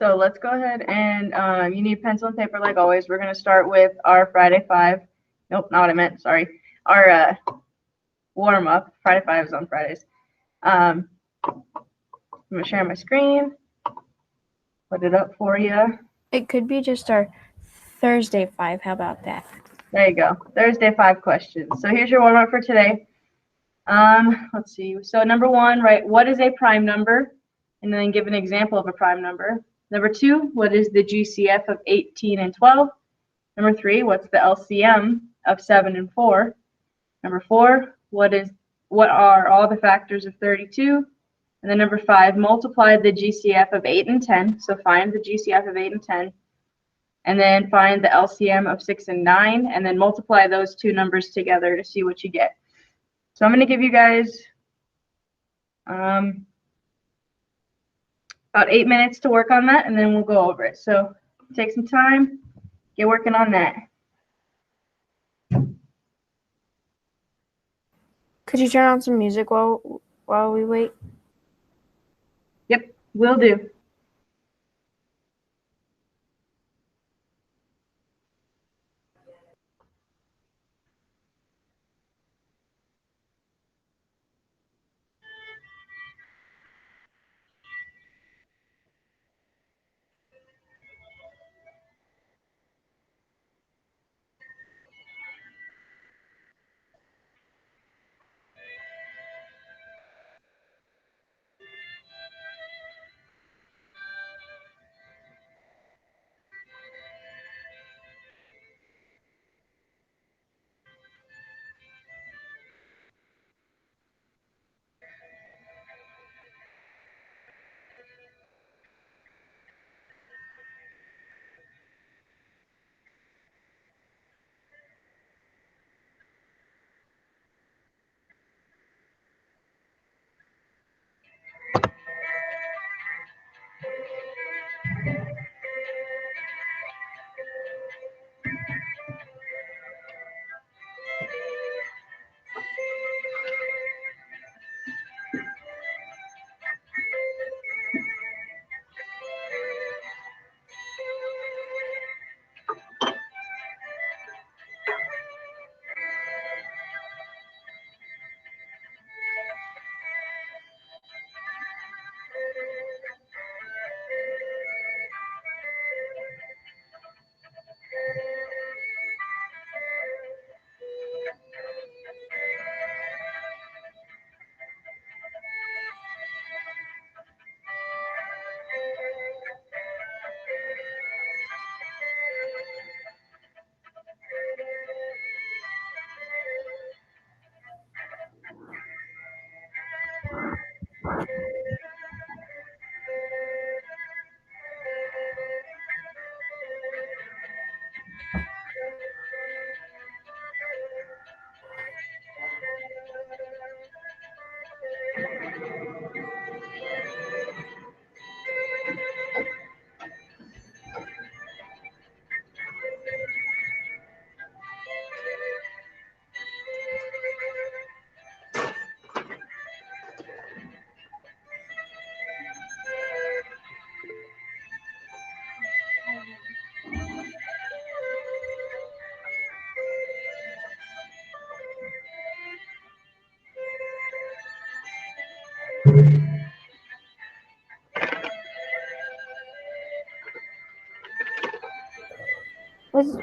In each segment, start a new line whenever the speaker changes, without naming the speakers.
So let's go ahead and you need pencil and paper like always. We're going to start with our Friday 5. Nope, not what I meant. Sorry. Our warm up. Friday 5 is on Fridays. I'm going to share my screen. Put it up for you.
It could be just our Thursday 5. How about that?
There you go. Thursday 5 questions. So here's your warm up for today. Let's see. So number 1, right, what is a prime number? And then give an example of a prime number. Number 2, what is the GCF of 18 and 12? Number 3, what's the LCM of 7 and 4? Number 4, what are all the factors of 32? And then number 5, multiply the GCF of 8 and 10. So find the GCF of 8 and 10. And then find the LCM of 6 and 9. And then multiply those two numbers together to see what you get. So I'm going to give you guys about 8 minutes to work on that, and then we'll go over it. So take some time, get working on that.
Could you turn on some music while we wait?
Yep, will do.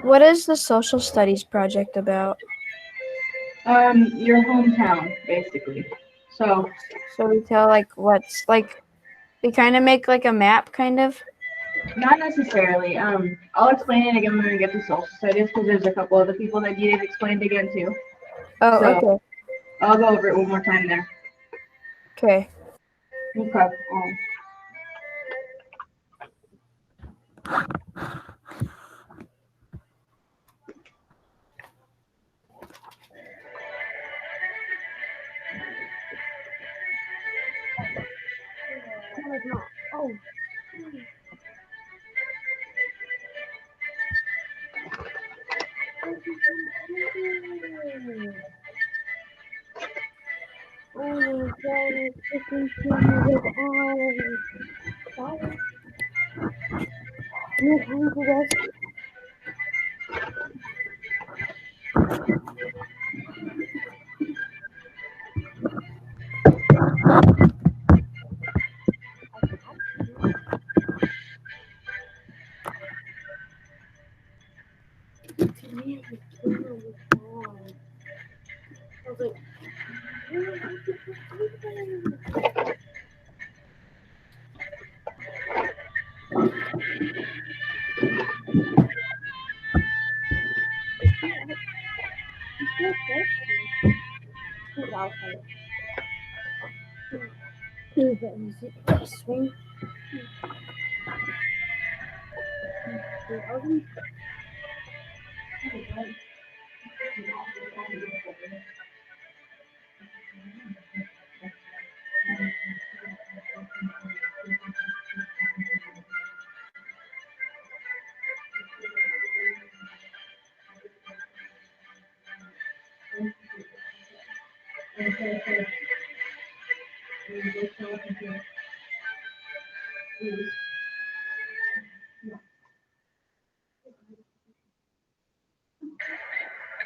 What is the social studies project about?
Your hometown, basically. So
we tell we kind of make like a map, kind of.
not necessarily. I'll explain it again when we get to social studies because there's a couple other people that need it explained again too.
Oh,
so,
okay.
I'll go over it one more time there.
Okay.
Okay.
Oh. Oh my God,
No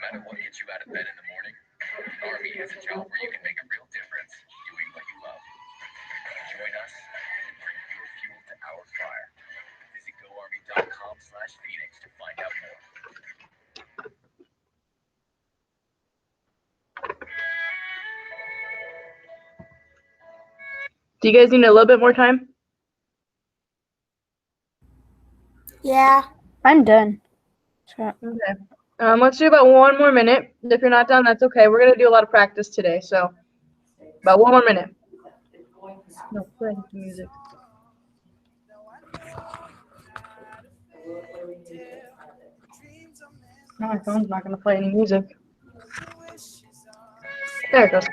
matter what gets you out of bed in the morning, the Army has a job where you can make a real difference doing what you love. Join us and bring your fuel to our fire. Visit goarmy.com/Phoenix to find out more.
Do you guys need a little bit more time?
Yeah. I'm done. So,
Okay. Let's do about 1 more minute. If you're not done, that's okay. We're gonna do a lot of practice today, so about 1 more minute. No, play music. No, my phone's not gonna play any music. There it goes.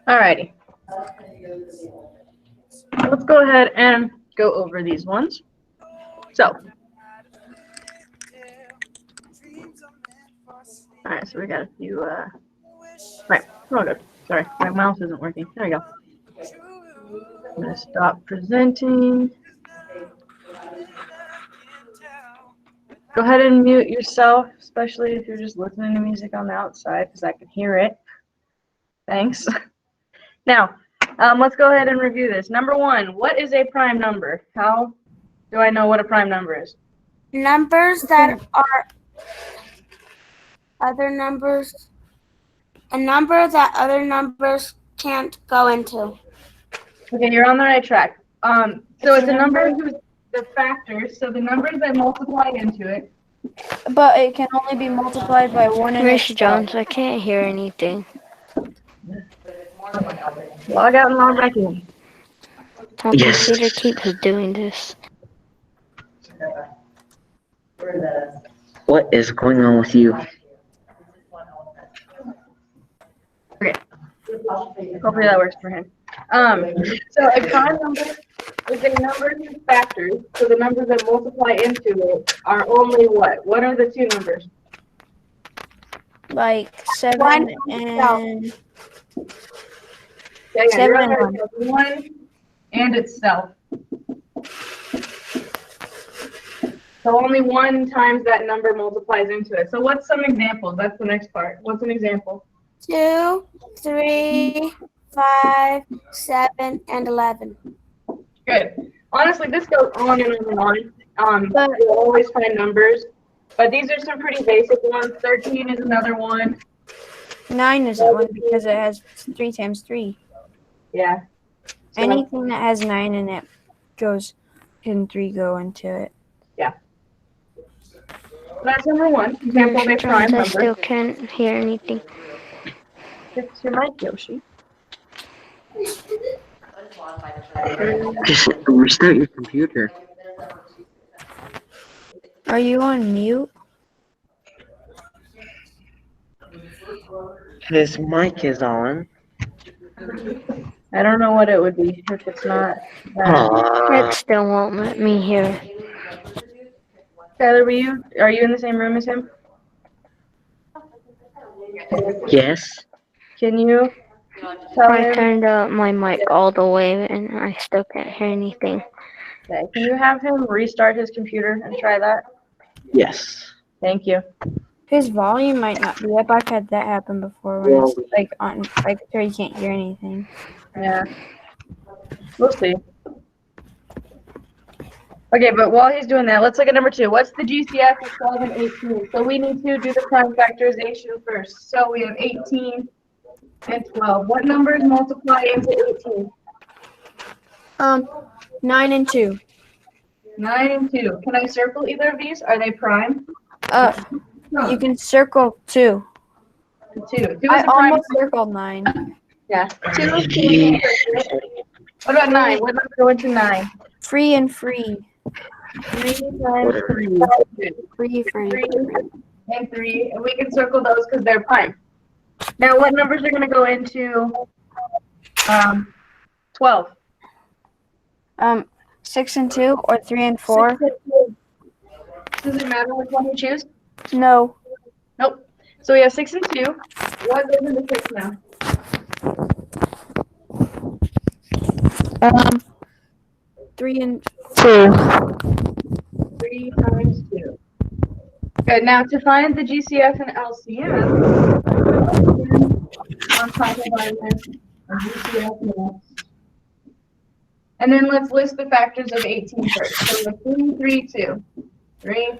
Alrighty. Let's go ahead and go over these ones. So, alright, so we got a few, right, we're all good. Sorry, my mouse isn't working. There we go. I'm gonna stop presenting. Go ahead and mute yourself, especially if you're just listening to music on the outside, because I can hear it. Thanks. Now, let's go ahead and review this. Number 1, what is a prime number? How do I know what a prime number is?
numbers that are other numbers. A number that other numbers can't go into.
Okay, you're on the right track. So it's a number whose the factors, so the numbers that multiply into it.
But it can only be multiplied by 1 and
Miss Jones, I can't hear anything.
Log out and log back in.
My computer keeps doing this.
What is going on with you?
Okay. Hopefully that works for him. So a prime number is a number whose factors, so the numbers that multiply into it, are only what? What are the two numbers?
Like 7
One
and
Yeah,
Seven
you're
and
right. One and itself. So only one times that number multiplies into it. So what's some examples? That's the next part. What's an example?
2, 3, 5, 7, and 11.
Good. Honestly, this goes on and on and on.
But-
You'll always find numbers, but these are some pretty basic ones. 13 is another one.
9 isn't one because it has 3 times 3.
Yeah. So,
Anything that has 9 in it can 3 go into it.
that's number one. Example of a prime
I
number.
still can't hear anything.
Fix your mic, Yoshi.
Just restart your computer.
Are you on mute?
His mic is on.
I don't know what it would be if it's not.
It still won't let me hear.
Tyler, are you in the same room as him?
Yes.
Can you tell
I
him?
turned up my mic all the way and I still can't hear anything.
Okay. Can you have him restart his computer and try that?
Yes.
Thank you.
His volume might not be up. I've had that happen before when it's like on, like so you can't hear anything.
Yeah. We'll see. Okay, but while he's doing that, let's look at number 2. What's the GCF of 12 and 18? So we need to do the prime factorization first. So we have 18 and 12. What numbers multiply into 18?
9 and 2.
9 and 2. Can I circle either of these? Are they prime?
You can circle 2.
2. 2 is
I
a prime.
almost circled 9.
Yeah. 2 is prime. What about 9? What number go into 9?
Free and free.
3 times 3.
Free.
3 and 3. And we can circle those because they're prime. Now, what numbers are going to go into 12?
6 and 2 or 3 and 4?
Does it matter which one you choose?
No.
Nope. So we have 6 and 2. What goes into 6 now?
3 and
3 times 2. Good. Now, to find the GCF and LCM, on top of our list of GCF next. And then let's list the factors of 18 first. So we have 3, 3, 2. 3,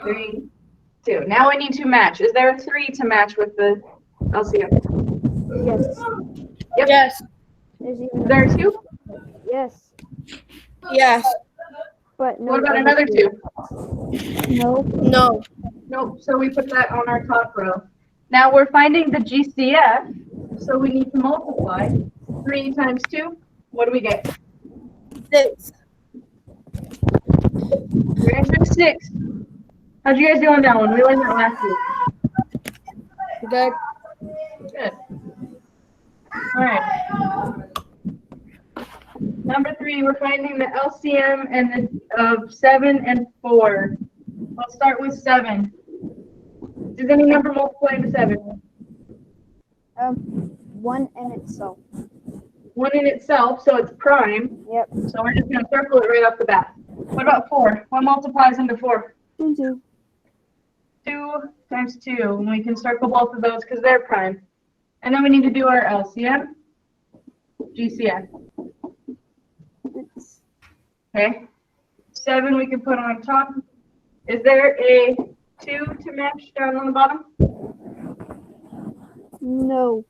3, 2. Now we need to match. Is there a 3 to match with the LCM?
yes.
Yep.
Yes.
Is there a 2?
Yes.
Yes.
But no.
What about another 2?
No.
No.
Nope. So we put that on our top row. Now we're finding the GCF, so we need to multiply 3 times 2. What do we get?
6.
Your answer is 6. How'd you guys do on that one? We learned that last week.
Good.
Good. All right. Number 3, we're finding the LCM and of 7 and 4. Let's start with 7. Does any number multiply into 7?
1 in itself.
1 in itself, so it's prime.
Yep.
So we're just going to circle it right off the bat. What about 4? What multiplies into 4?
2.
2 times 2. And we can circle both of those because they're prime. And then we need to do our LCM, GCF. Okay. 7 we can put on top. Is there a 2 to match down on the bottom?
No.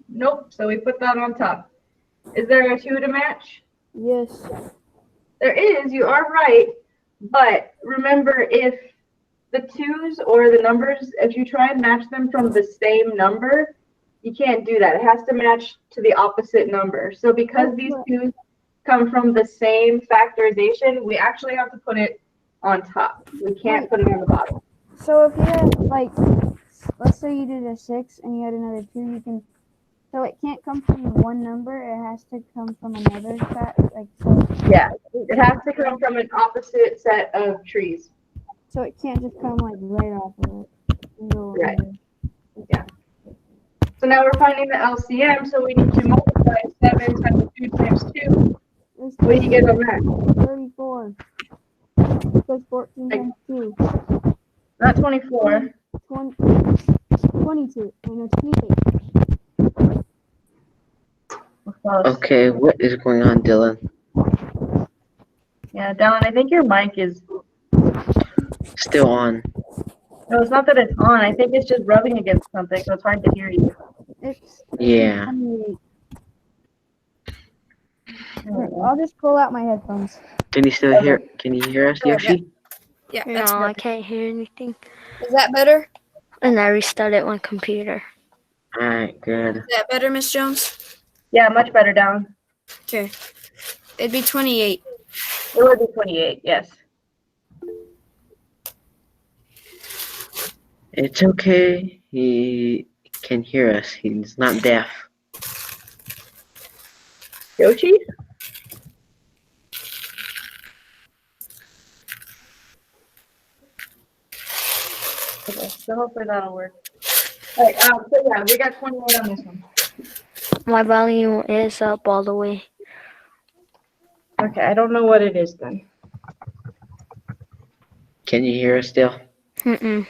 Nope. So we put that on top. Is there a 2 to match?
Yes.
There is. You are right. But remember, if the 2's or the numbers, if you try and match them from the same number, you can't do that. It has to match to the opposite number. So because these 2's come from the same factorization, we actually have to put it on top. We can't put it on the bottom.
So if you had, like, let's say you did a 6 and you had another 2, you can So it can't come from one number. It has to come from another set. Like so.
Yeah, it has to come from an opposite set of trees.
So it can't just come like right off of it. And go
Right.
under.
So now we're finding the LCM, so we need to multiply 7 times 2 times 2.
It's
What do you get on that?
34. Because 14
Like-
times 2.
Not 24.
22. And it's 28.
We're close.
Okay, what is going on, Dylan?
Yeah, Dylan, I think your mic is.
Still on.
No, it's not that it's on. I think it's just rubbing against something, so it's hard to hear you.
It's
Yeah.
28. I'll just pull out my headphones.
Can you still hear? Can you hear us, Yoshi?
Yeah,
No,
that's
I
better.
can't hear anything.
Is that better?
And I restarted my computer.
All right, good.
Is that better, Miss Jones?
Yeah, much better, Dylan.
Okay. It'd be 28.
It would be 28, yes.
It's okay. He can hear us. He's not deaf.
Yoshi? Okay, so hopefully that'll work. All right, so yeah, we got 28 on this one.
My volume is up all the way.
Okay, I don't know what it is then.
Can you hear us still?
Mm-mm.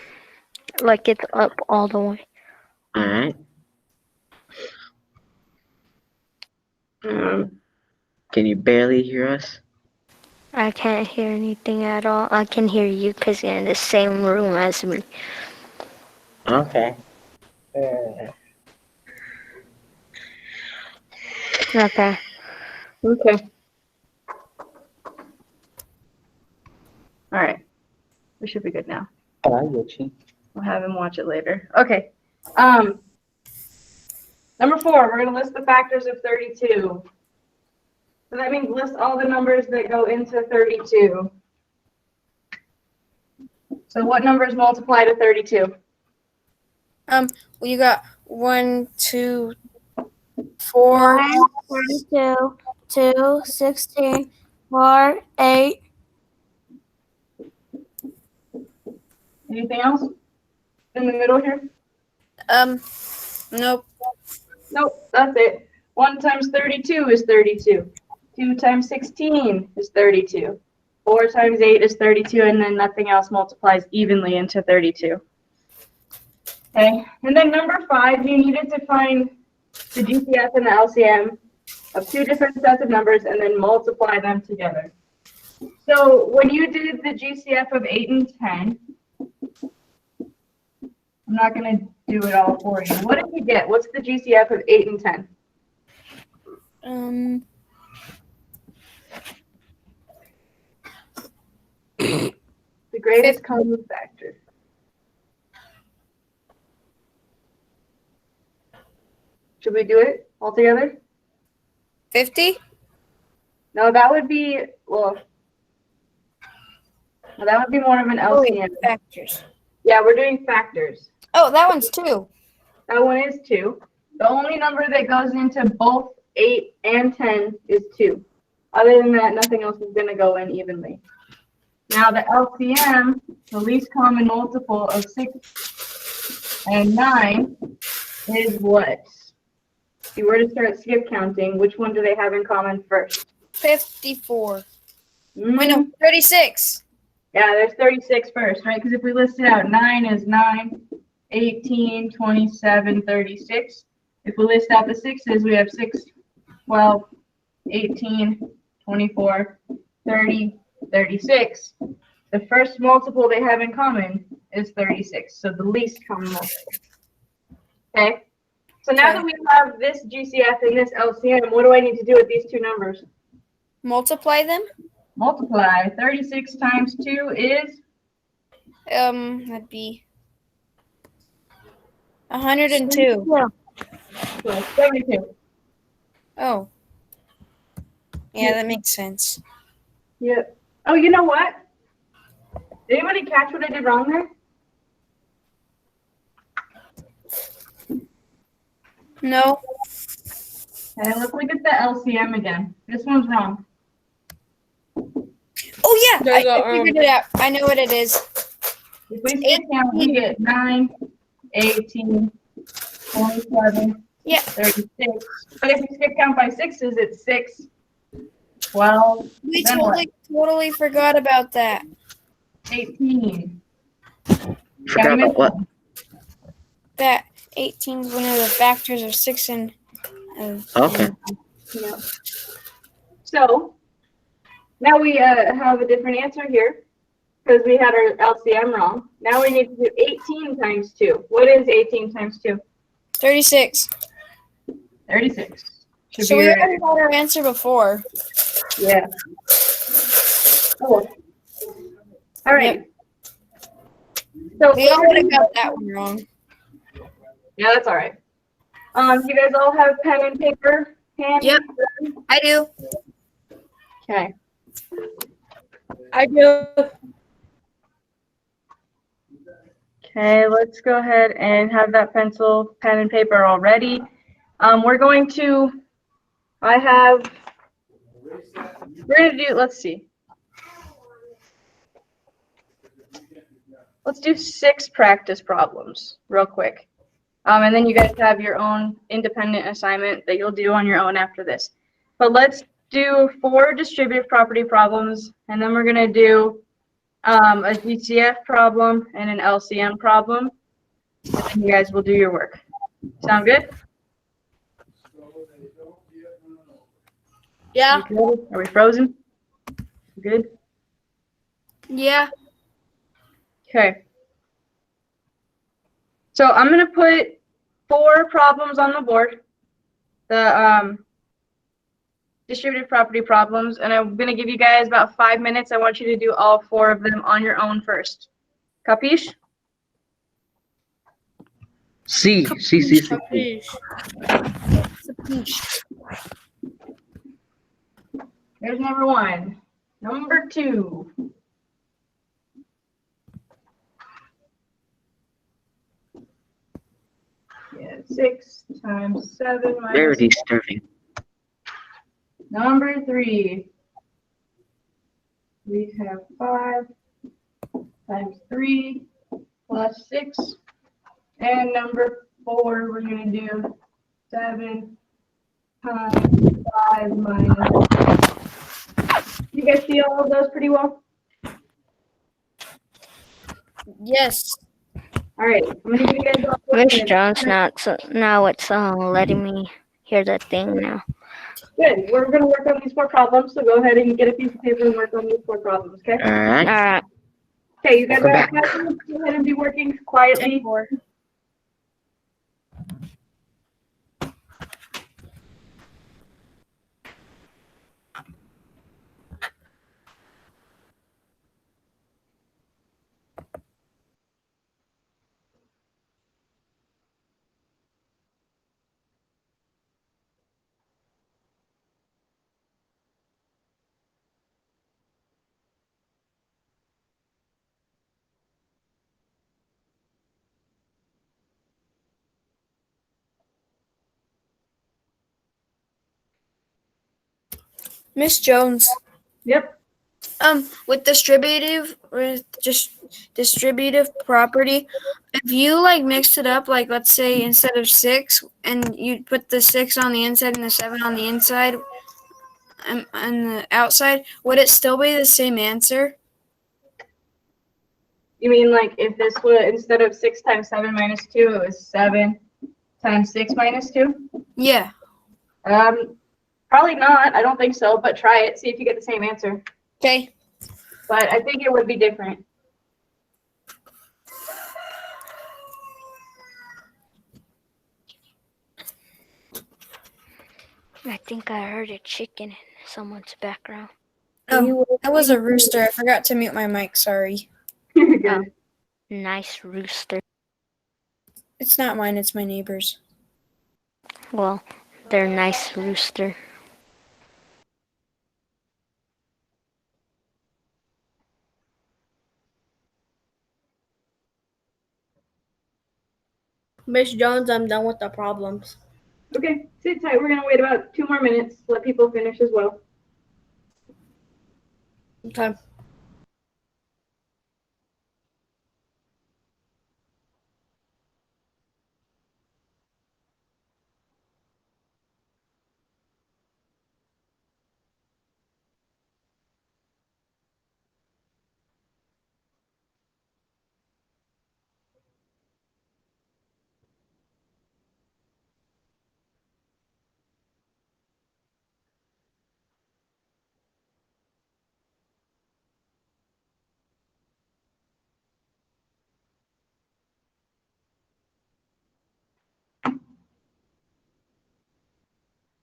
Like it's up all the way.
All right. Can you barely hear us?
I can't hear anything at all. I can hear you because you're in the same room as me.
Okay.
Okay.
Okay. All right. We should be good now.
Hi, Yoshi.
We'll have him watch it later. Okay. Number 4, we're going to list the factors of 32. So that means list all the numbers that go into 32. So what numbers multiply to 32?
Well, you got 1, 2, 4.
32, 2, 16, 4, 8.
Anything else in the middle here?
Nope.
Nope, that's it. 1 times 32 is 32. 2 times 16 is 32. 4 times 8 is 32, and then nothing else multiplies evenly into 32. Okay, and then number 5, you needed to find the GCF and the LCM of 2 different sets of numbers and then multiply them together. So when you did the GCF of 8 and 10, I'm not going to do it all for you. What did you get? What's the GCF of 8 and 10? The greatest common factor. Should we do it all together?
50?
No, that would be, well, that would be more of an
Oh, wait,
LCM.
factors.
Yeah, we're doing factors.
Oh, that one's 2.
That one is 2. The only number that goes into both 8 and 10 is 2. Other than that, nothing else is going to go in evenly. Now the LCM, the least common multiple of 6 and 9, is what? If you were to start skip counting, which one do they have in common first?
54. Wait, no, 36.
Yeah, there's 36 first, right? Because if we list it out, 9 is 9, 18, 27, 36. If we list out the 6s, we have 6, 12, 18, 24, 30, 36. The first multiple they have in common is 36, so the least common multiple. Okay? So now that we have this GCF and this LCM, what do I need to do with these 2 numbers?
Multiply them?
Multiply. 36 times 2 is?
That'd be 102.
Well, 72.
Oh. Yeah, that makes sense.
Yep. Oh, you know what? Did anybody catch what I did wrong there?
No.
Okay, let's look at the LCM again. This one's wrong.
Oh yeah,
There's
I figured it out. I know what it is.
If we skip count, we get 9, 18, 27,
Yeah.
36. But if we skip count by sixes, it's 6, 12,
We
then what?
totally forgot about that.
18.
Forgot about what?
That 18 is one of the factors of 6 and
Okay.
Yeah. So now we have a different answer here because we had our LCM wrong. Now we need to do 18 times 2. What is 18 times 2?
36.
36. Should
So
be
we
right.
already had our answer before.
Yeah. Cool. All right. So
We all would have got that one wrong.
yeah, that's all right. You guys all have pen and paper handy?
Yep. I do.
Okay.
I do.
Okay, let's go ahead and have that pencil, pen, and paper all ready. We're going to, we're going to do, let's see. Let's do 6 practice problems real quick. And then you guys have your own independent assignment that you'll do on your own after this. But let's do 4 distributive property problems, and then we're going to do a DCF problem and an LCM problem. And then you guys will do your work. Sound good?
Yeah.
You good? Are we frozen? Good?
Yeah.
Okay. So I'm going to put 4 problems on the board. The distributive property problems, and I'm going to give you guys about 5 minutes. I want you to do all 4 of them on your own first. Capiche?
See.
There's number 1. Number 2. Yeah, 6 times 7
Very
minus.
disturbing.
Number 3. We have 5 times 3 plus 6. And number 4, we're going to do 7 times 5 minus. You guys see all of those pretty well?
Yes.
All right. I'm going to give you guys all 4
Miss
minutes.
Jones, now it's letting me hear the thing now.
Good. We're going to work on these 4 problems, so go ahead and get a piece of paper and work on these 4 problems, okay?
All right.
Alright.
Okay, you guys
Welcome
are
back.
go ahead and be working quietly.
Miss Jones.
Yep.
With distributive property, if you like mixed it up, like let's say instead of 6, and you put the 6 on the inside and the 7 on the inside and the outside, would it still be the same answer?
You mean like if this was instead of 6 times 7 minus 2, it was 7 times 6 minus 2?
Yeah.
Probably not. I don't think so, but try it. See if you get the same answer.
Okay.
But I think it would be different.
I think I heard a chicken in someone's background.
Oh, that was a rooster. I forgot to mute my mic. Sorry.
Good.
Nice rooster.
It's not mine. It's my neighbor's.
Well, they're nice rooster.
Miss Jones, I'm done with the problems.
Okay, sit tight. We're gonna wait about 2 more minutes, let people finish as well.
Okay.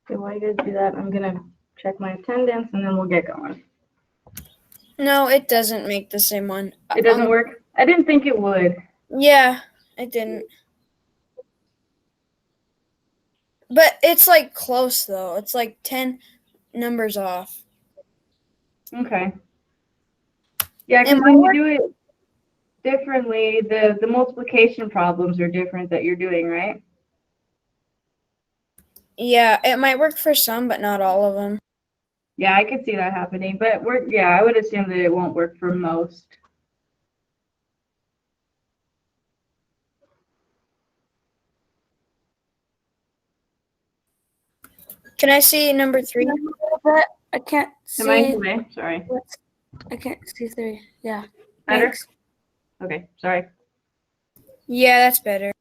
Okay, while you guys do that, I'm gonna check my attendance and then we'll get going.
No, it doesn't make the same one.
It doesn't work? I didn't think it would.
Yeah, it didn't. But it's like close though. It's like 10 numbers off.
Okay. Yeah,
It
because
might
when you
work-
do it differently, the multiplication problems are different that you're doing, right?
Yeah, it might work for some, but not all of them.
Yeah, I could see that happening, but I would assume that it won't work for most.
Can I see number 3?
But I can't
Am I
see.
away? Sorry.
I can't see 3. Yeah.
Better?
Thanks.
Okay, sorry.
Yeah, that's better.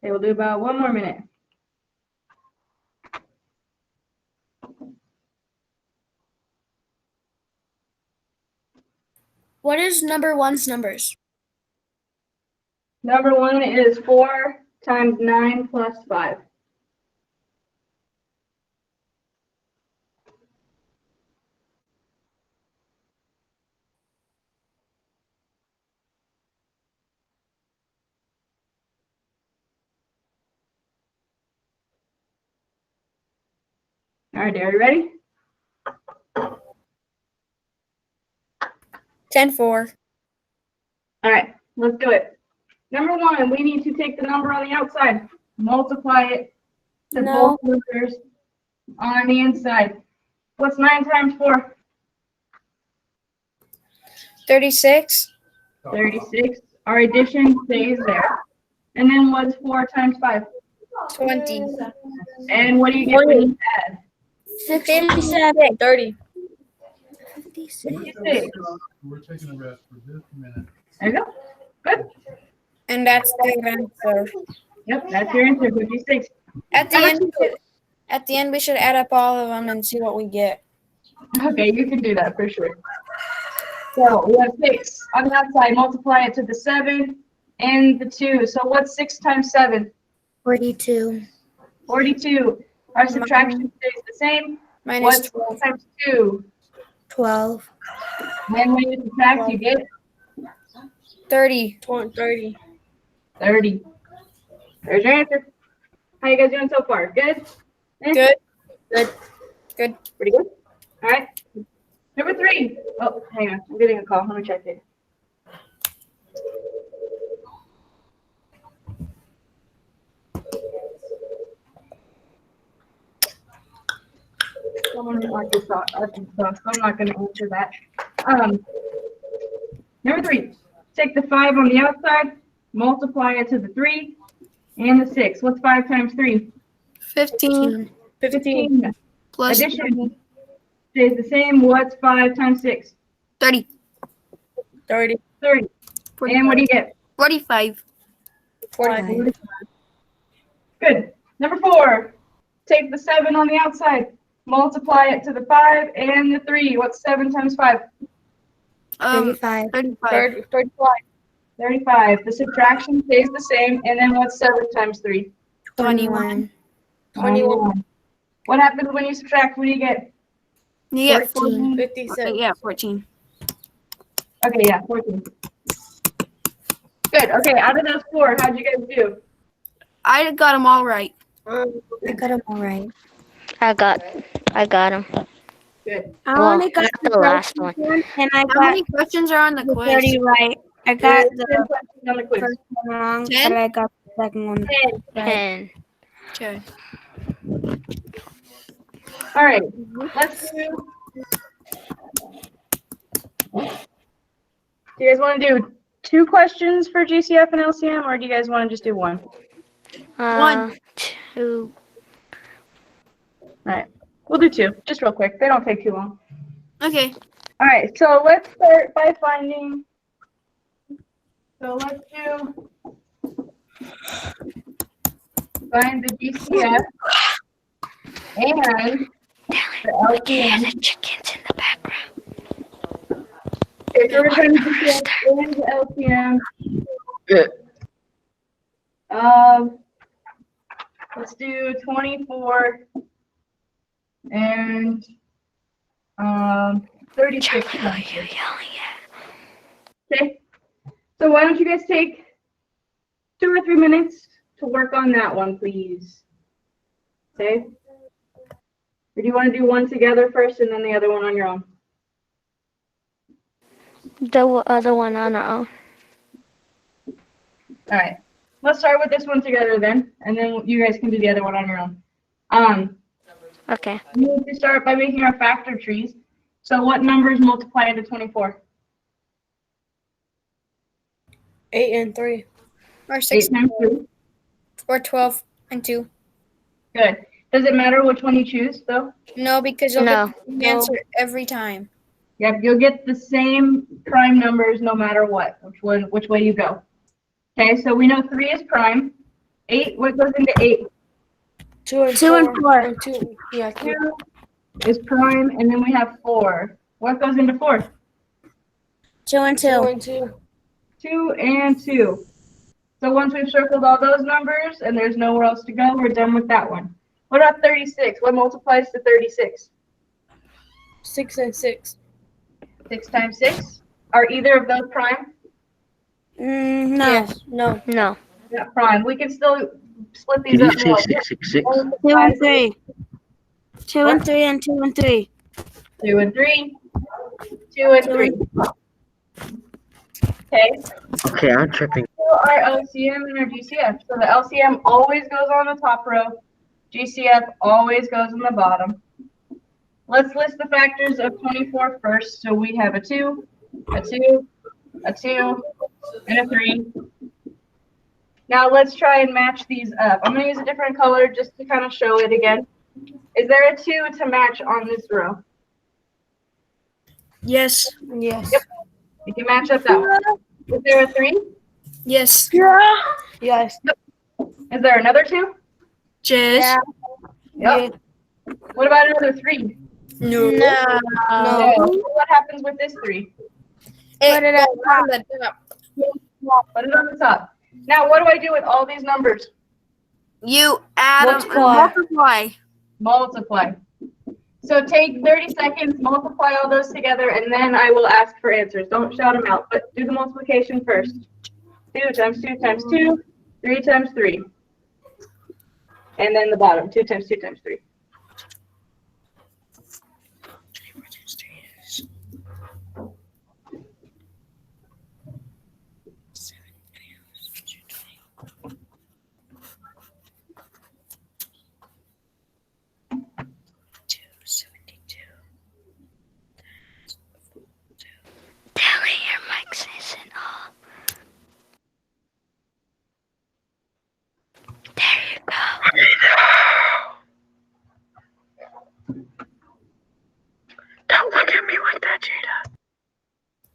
Okay, we'll do about 1 more minute.
What is number 1's numbers?
Number 1 is 4 times 9 plus 5. All right, are you ready?
10-4.
All right, let's do it. Number 1, we need to take the number on the outside, multiply it to
No.
both numbers on the inside. What's 9 times 4?
36.
36. Our addition stays there. And then what's 4 times 5?
20.
And what do you get when you add?
57.
30.
56.
We're taking a rest for just a minute.
There you go. Good.
And that's the answer.
Yep, that's your answer, 56.
At the end, we should add up all of them and see what we get.
Okay, you can do that for sure. So we have 6 on the outside, multiply it to the 7 and the 2. So what's 6 times 7?
42.
42. Our subtraction stays the same.
Minus
What's
12.
12 times 2?
12.
Then when you subtract, you get
30.
30. There's your answer. How you guys doing so far? Good? Eh?
Good.
Good.
Good.
Pretty good? All right. Number 3. Oh, hang on. I'm getting a call. Let me check it. Someone in Arkansas, so I'm not going to answer that. Number 3. Take the 5 on the outside, multiply it to the 3 and the 6. What's 5 times 3?
15.
15.
Plus
Addition stays the same. What's 5 times 6?
30.
30. And what do you get?
45.
45. Good. Number 4. Take the 7 on the outside, multiply it to the 5 and the 3. What's 7 times 5?
35.
35.
35. The subtraction stays the same. And then what's 7 times 3?
21.
21. What happens when you subtract? What do you get?
You get
14.
56.
Yeah, 14.
Okay, yeah, 14. Good. Okay, out of those 4, how'd you guys do?
I got them all right.
I got them all right.
I got him.
Good.
I
Well,
only got
not the last one.
and I
How
got
many questions are on the
the
quiz?
30 right. I
There's
got
10
the
questions on the quiz.
first one wrong,
10?
but I got the second one
10.
right.
10.
Okay.
All right, let's do. Do you guys want to do 2 questions for GCF and LCM, or do you guys want to just do 1?
2.
All right, we'll do 2, just real quick. They don't take too long.
Okay.
All right, so let's start by finding. So let's do. Find the GCF and the LCM.
The chickens in the background.
Okay, so we're going to find the GCF and the LCM. Let's do 24 and 36.
Charlie, who are you yelling at?
Okay, so why don't you guys take 2 or 3 minutes to work on that one, please? Okay? Or do you want to do one together first and then the other one on your own?
The other one on our own.
All right. Let's start with this one together then, and then you guys can do the other one on your own.
Okay.
We need to start by making our factor trees. So what numbers multiply into 24?
8 and 3.
Or
8
6
times 2.
or 12 and 2.
Good. Does it matter which one you choose, though?
No, because you'll
No.
get the answer every time.
Yep, you'll get the same prime numbers no matter what, which way you go. Okay, so we know 3 is prime. 8, what goes into 8?
2 and
2 and 4.
And 2. Yeah, 2.
2 is prime, and then we have 4. What goes into 4?
2 and
2
2.
and 2.
2 and 2. So once we've circled all those numbers and there's nowhere else to go, we're done with that one. What about 36? What multiplies to 36?
6 and 6.
6 times 6. Are either of those prime?
No.
Yes. No.
No.
Not prime. We can still split these
Did you
up
say
more.
666?
2 and 3. 2 and 3 and 2 and 3.
2 and 3. 2 and 3. Okay.
Okay, I'm tripping.
So our LCM and our GCF. So the LCM always goes on the top row. GCF always goes on the bottom. Let's list the factors of 24 first. So we have a 2, a 2, a 2, and a 3. Now let's try and match these up. I'm going to use a different color just to kind of show it again. Is there a 2 to match on this row?
Yes.
Yes.
Yep. You can match up that one. Is there a 3?
Yes.
Yes.
Is there another 2?
Yes.
Yep. What about another 3?
No.
No.
What happens with this 3?
Put it on the top.
Put it on the top. Now, what do I do with all these numbers?
You add them and multiply.
Multiply. So take 30 seconds, multiply all those together, and then I will ask for answers. Don't shout them out, but do the multiplication first. 2 times 2 times 2, 3 times 3. And then the bottom, 2 times 2 times 3.
Telling your mics isn't off. There you go.
Don't look at me like that, Jada.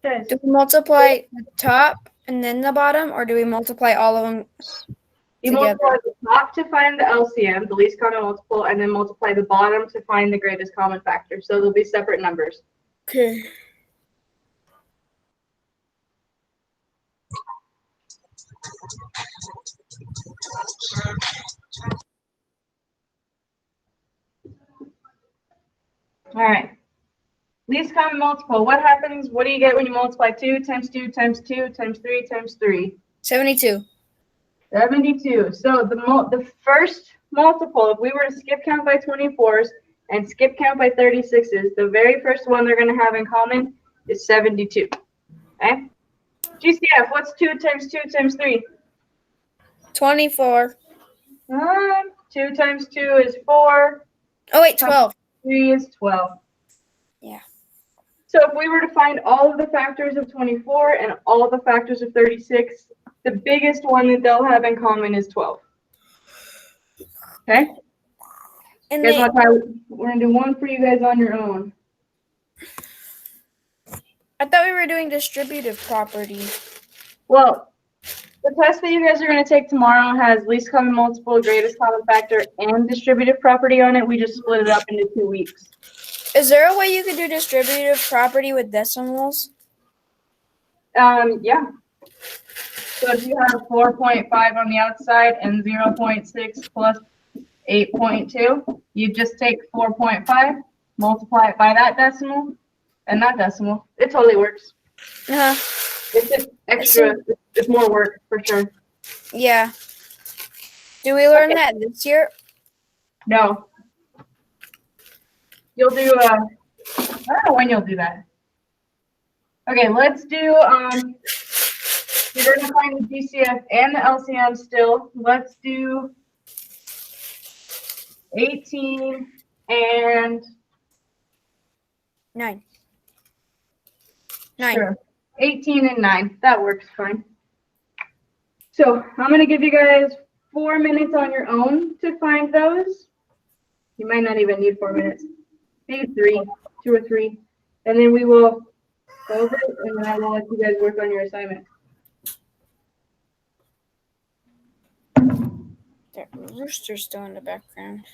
Okay,
Do we multiply the top and then the bottom, or do we multiply all of them?
you
Together.
multiply the top to find the LCM, the least common multiple, and then multiply the bottom to find the greatest common factor. So they'll be separate numbers.
Okay.
All right. Least common multiple. What happens? What do you get when you multiply 2 times 2 times 2 times 3 times 3?
72.
72. So the first multiple, if we were to skip count by 24s and skip count by 36s, the very first one they're going to have in common is 72. Okay? GCF, what's 2 times 2 times 3?
24.
2 times 2 is 4.
Oh, wait, 12.
3 is 12.
Yeah.
So if we were to find all of the factors of 24 and all of the factors of 36, the biggest one that they'll have in common is 12. Okay?
And
You guys want to try? We're going to do one for you guys on your own.
I thought we were doing distributive property.
Well, the test that you guys are going to take tomorrow has least common multiple, greatest common factor, and distributive property on it. We just split it up into 2 weeks.
Is there a way you could do distributive property with decimals?
Yeah. So if you have 4.5 on the outside and 0.6 plus 8.2, you just take 4.5, multiply it by that decimal, and that decimal. It totally works.
Uh-huh.
It's just extra. It's more work for sure.
Yeah. Do we learn
Okay.
that this year?
No. You'll do, I don't know when you'll do that. Okay, let's do, you're gonna find the GCF and the LCM still. Let's do 18 and
9.
Sure. 18 and 9. That works fine. So I'm going to give you guys 4 minutes on your own to find those. You might not even need 4 minutes. Maybe 3, 2 or 3. And then we will go over it, and then I will let you guys work on your assignment.
That rooster's still in the background.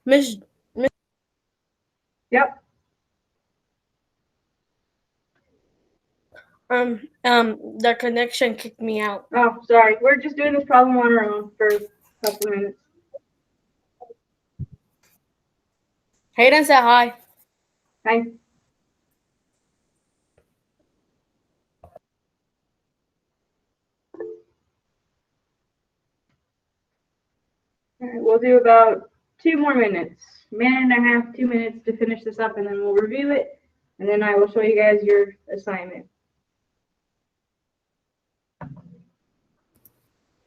Miss,
Yep.
the connection kicked me out.
Oh, sorry. We're just doing this problem on our own for a couple minutes.
Hayden said hi.
Hi. All right, we'll do about 2 more minutes. Minute and a half, 2 minutes to finish this up, and then we'll review it, and then I will show you guys your assignment.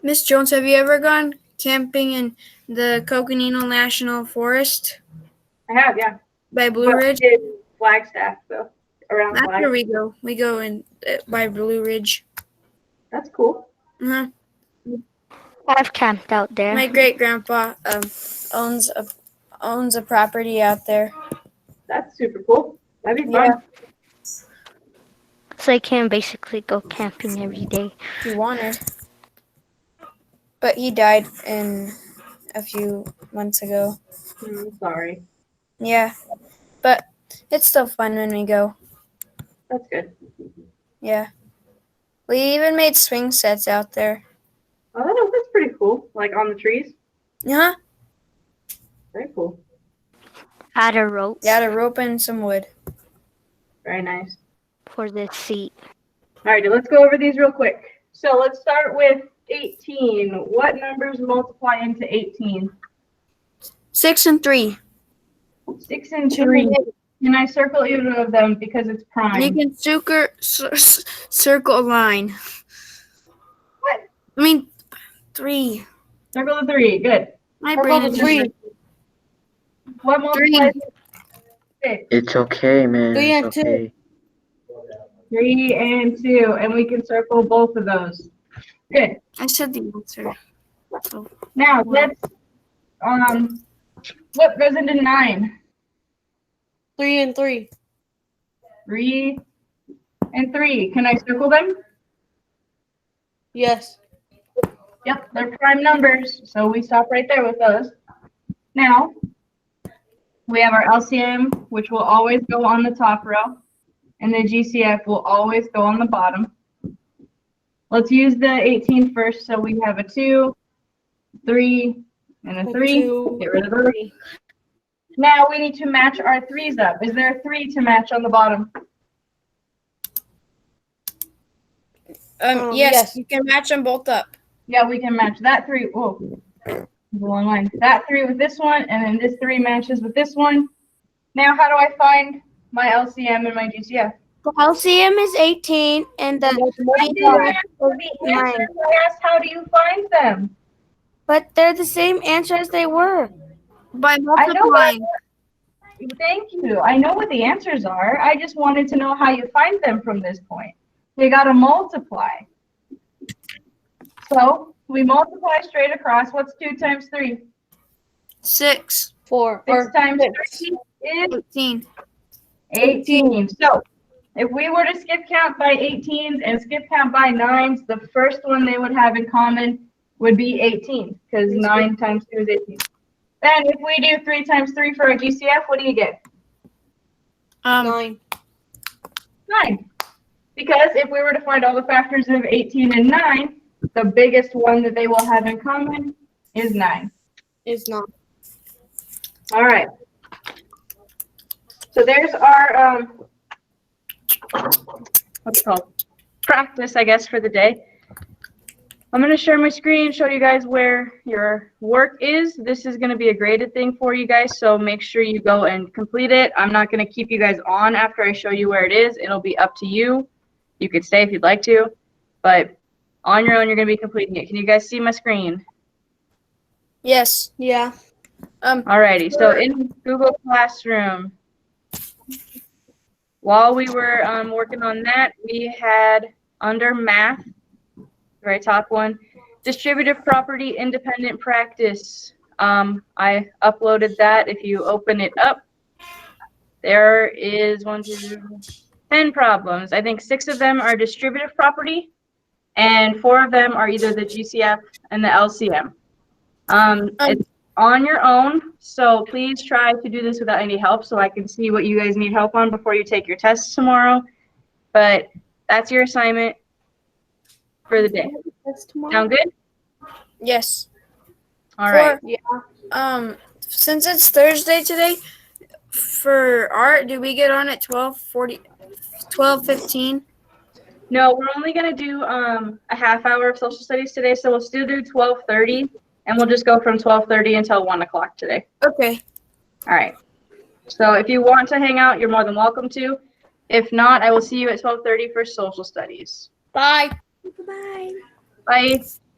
Miss Jones, have you ever gone camping in the Coconino National Forest
I have, yeah.
by Blue Ridge?
I did Flagstaff, though, around
That's
Flag.
where we go. We go in by Blue Ridge.
That's cool.
Uh-huh.
I've camped out there.
My great grandpa owns a property out there.
That's super cool. That'd be
Yeah.
fun.
So I can basically go camping every day.
He wanted, but he died in a few months ago.
Sorry.
Yeah, but it's still fun when we go.
That's good.
Yeah, we even made swing sets out there.
Oh, that's pretty cool. Like on the trees.
Uh-huh.
Very cool.
Add a rope
Yeah, a rope and some wood.
Very nice.
for the seat.
All right, let's go over these real quick. So let's start with 18. What numbers multiply into 18?
6 and 3.
6 and 3. Can I circle either of them because it's
You
prime?
can circle a line.
What?
I mean, 3.
Circle the 3. Good.
My
Circle
brain
the
is
3.
What multiplies into 6?
It's okay, man.
3
It's
and 2.
okay.
3 and 2. And we can circle both of those. Good.
I said the answer.
Now let's what goes into 9?
3 and 3.
3 and 3. Can I circle them?
Yes.
Yep, they're prime numbers, so we stop right there with those. Now, we have our LCM, which will always go on the top row, and the GCF will always go on the bottom. Let's use the 18 first, so we have a 2, 3, and a 3.
2.
Get rid of the 3. Now we need to match our 3s up. Is there a 3 to match on the bottom?
Yes,
Yes.
you can match them both up.
Yeah, we can match that 3. Whoa, there's a long line. That 3 with this one, and then this 3 matches with this one. Now, how do I find my LCM and my GCF?
The LCM is 18 and
I
the
didn't ask for the answers. I asked, how do you find them?
but they're the same answer as they were.
By
I know that.
multiplying.
Thank you. I know what the answers are. I just wanted to know how you find them from this point. They got to multiply. So we multiply straight across. What's 2 times 3?
6.
4.
6
Or
times
6.
3 is
18.
18. So if we were to skip count by 18s and skip count by 9s, the first one they would have in common would be 18, because 9 times 2 is 18. Then if we do 3 times 3 for a GCF, what do you get?
9.
9. Because if we were to find all the factors of 18 and 9, the biggest one that they will have in common is 9.
Is not.
All right. So there's our, what's it called? Practice, I guess, for the day. I'm going to share my screen, show you guys where your work is. This is going to be a graded thing for you guys, so make sure you go and complete it. I'm not going to keep you guys on after I show you where it is. It'll be up to you. You could stay if you'd like to, but on your own, you're going to be completing it. Can you guys see my screen?
Yes.
Yeah.
Alrighty, so in Google Classroom, while we were working on that, we had under math, very top one, distributive property independent practice. I uploaded that. If you open it up, there is 10 problems. I think 6 of them are distributive property, and 4 of them are either the GCF and the LCM. It's on your own, so please try to do this without any help so I can see what you guys need help on before you take your tests tomorrow. But that's your assignment for the day. Sound good?
Yes.
All right.
Yeah.
Since it's Thursday today, for art, do we get on at 12:15?
No, we're only going to do a half hour of social studies today, so we'll still do 12:30, and we'll just go from 12:30 until 1 o'clock today.
Okay.
All right. So if you want to hang out, you're more than welcome to. If not, I will see you at 12:30 for social studies.
Bye.
Bye.
Bye.